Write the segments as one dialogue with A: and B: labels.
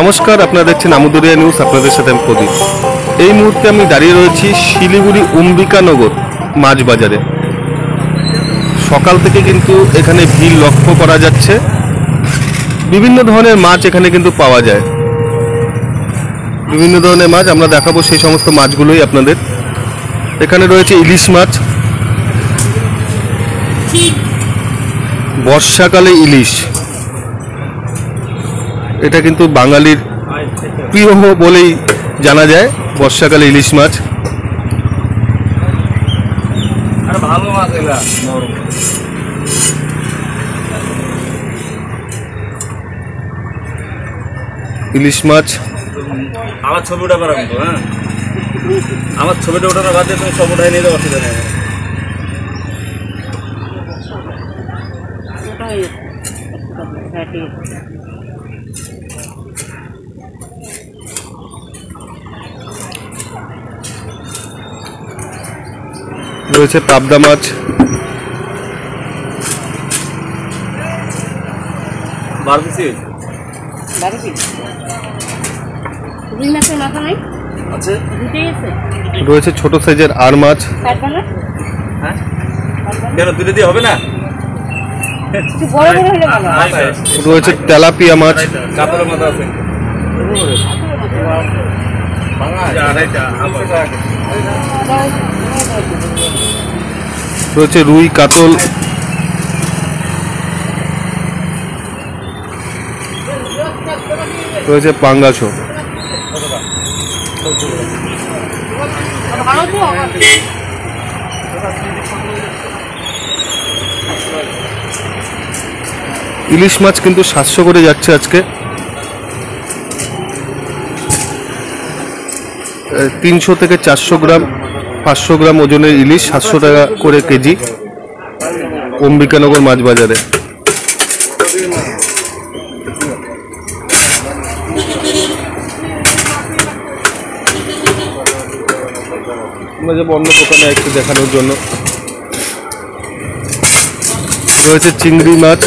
A: নমস্কার, আপনারা দেখছেন আমুদরিয়া নিউজ। আপনাদের সাথে আমি প্রদীপ। এই মুহূর্তে আমি দাঁড়িয়ে রয়েছি শিলিগুড়ি অম্বিকানগর মাছ বাজারে। সকাল থেকে কিন্তু এখানে ভিড় লক্ষ্য করা যাচ্ছে। বিভিন্ন ধরনের মাছ এখানে কিন্তু পাওয়া যায়। বিভিন্ন ধরনের মাছ আমরা দেখাবো, সেই সমস্ত মাছগুলোই আপনাদের। এখানে রয়েছে ইলিশ মাছ, বর্ষাকালে ইলিশ। এটা কিন্তু বাঙালির প্রিয় বলেই জানা যায়, বর্ষাকালে ইলিশ মাছ। ইলিশ মাছ
B: আমার ছবি ওটা করা কিন্তু, হ্যাঁ আমার ছবিটা ওঠানোর বাদে তুমি সব উঠাই নিয়ে যাও, অসুবিধা নেই।
A: রয়েছে পাবদা মাছ, রয়েছে ছোট সাইজের আর মাছ,
B: হবে না,
A: রয়েছে তেলাপিয়া মাছ, রয়েছে রুই কাতল, রয়েছে পাঙ্গাসও। ইলিশ মাছ কিন্তু 700 করে যাচ্ছে আজকে। 300 থেকে 400 গ্রাম, 500 গ্রাম ওজনের ইলিশ 700 টাকা করে কেজি অম্বিকানগর মাছ বাজারে। আমরা যাবো অন্য দোকানে একটু দেখানোর জন্য। রয়েছে চিংড়ি মাছ,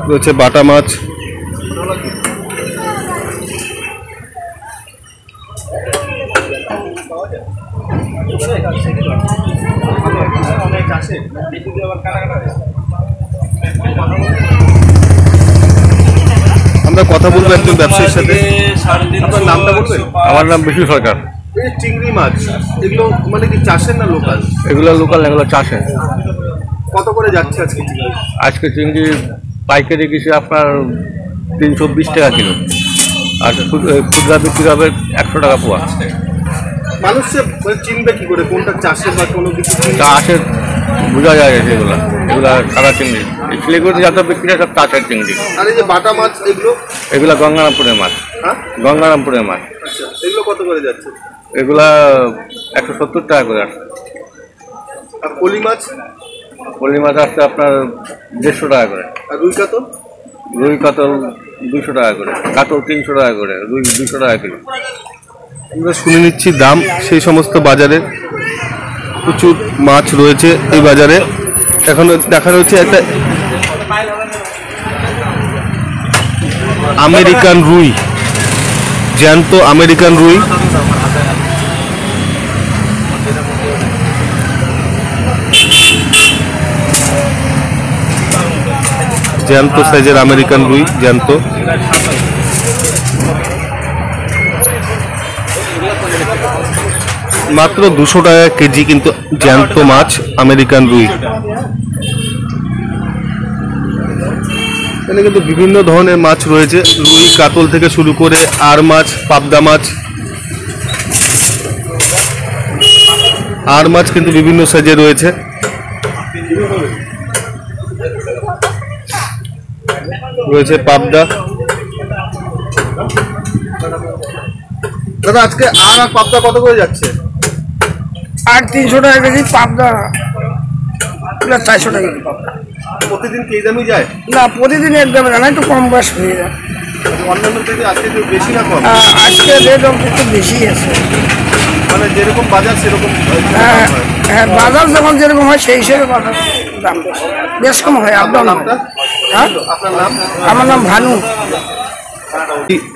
A: রয়েছে বাটা মাছ, আমরা কথা বলবো একজন ব্যবসায়ীর সাথে। আপনার নামটা বলবেন?
C: আমার নাম বিশু সরকার।
A: এই চিংড়ি মাছ এগুলো মানে কি চাষের না লোকাল?
C: এগুলো লোকাল, এগুলো চাষের।
A: কত করে যাচ্ছে আজকে চিংড়ি?
C: আজকে চিংড়ি পাইকারি কিছু আপনার 320 টাকা কিলো, আর খুচরা বিক্রি হবে 100 টাকা পোয়া।
A: মানুষ চিনবে কি করে কোনটা চাষের বা কোনো কিছু?
C: চাষের বোঝা যায় যেগুলো, এগুলো সাদা চিংড়ি। শিলিগুড়িতে যত বিক্রি হয় সব চাষের চিংড়ি।
A: আর এই যে বাটা মাছ
C: এগুলো গঙ্গারামপুরের মাছ।
A: হ্যাঁ,
C: গঙ্গারামপুরের মাছ।
A: আচ্ছা, এগুলো কত করে যাচ্ছে?
C: এগুলা 170 টাকা করে আসছে।
A: আর পলি মাছ?
C: পলি মাছ আসছে আপনার 150 টাকা করে।
A: আর রুই কাতল?
C: রুই কাতল 200 টাকা করে, কাতল 300 টাকা করে, রুই 200 টাকা কিলো।
A: আমরা শুনে নিচ্ছি দাম সেই সমস্ত বাজারে। প্রচুর মাছ রয়েছে এই বাজারে। এখন দেখানো হচ্ছে একটা আমেরিকান রুই, জ্যান্ত আমেরিকান রুই। জ্যান্ত সাইজের আমেরিকান রুই, জ্যান্ত। মাত্র 200 টাকা কেজি কিন্তু জ্যান্ত মাছ আমেরিকান রুই। এখানে কিন্তু বিভিন্ন ধরনের মাছ রয়েছে, রুই কাতল থেকে শুরু করে আর মাছ, পাবদা মাছ। আর মাছ কিন্তু বিভিন্ন সাইজে রয়েছে। রয়েছে পাবদা। দাদা আজকে আর পাবদা কত করে যাচ্ছে?
D: আর 300 টাকা কেজি পাবদা, 400 টাকা কেজি পাবদা।
A: প্রতিদিন কি এই দামই যায়?
D: না, প্রতিদিন এক দামে না, একটু কম বয়স হয়ে যায়।
A: অন্যান্য থেকে আজকে একটু বেশি না কম?
D: আজকে রেট একটু বেশি আছে।
A: মানে যেরকম বাজার সেরকম
D: হ্যাঁ হ্যাঁ, বাজার যখন যেরকম হয় সেই হিসেবে বাজার দাম বেশ কম হয়। আপনার নাম? হ্যাঁ,
A: আপনার নাম?
D: আমার নাম ভানু।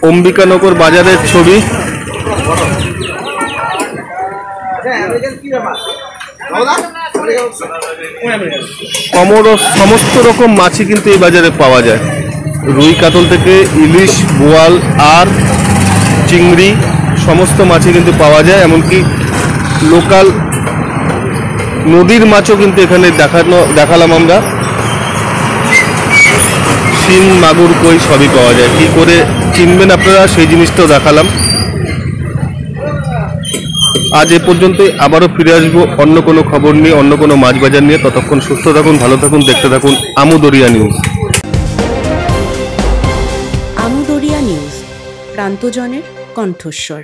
A: অম্বিকানগর বাজারের ছবি। সমস্ত রকম মাছই কিন্তু এই বাজারে পাওয়া যায়। রুই কাতল থেকে ইলিশ, বোয়াল আর চিংড়ি সমস্ত মাছই কিন্তু পাওয়া যায়। এমনকি লোকাল নদীর মাছও কিন্তু এখানে দেখালাম আমরা। শিং, মাগুর, কই সবই পাওয়া যায়। কী করে চিনবেন আপনারা সেই জিনিসটাও দেখালাম। আজ এ পর্যন্তই। আবারও ফিরে আসবো অন্য কোনো খবর নিয়ে, অন্য কোনো মাছ বাজার নিয়ে। ততক্ষণ সুস্থ থাকুন, ভালো থাকুন, দেখতে থাকুন আমুদরিয়া নিউজ।
E: আমুদরিয়া নিউজ, প্রান্তজনের কণ্ঠস্বর।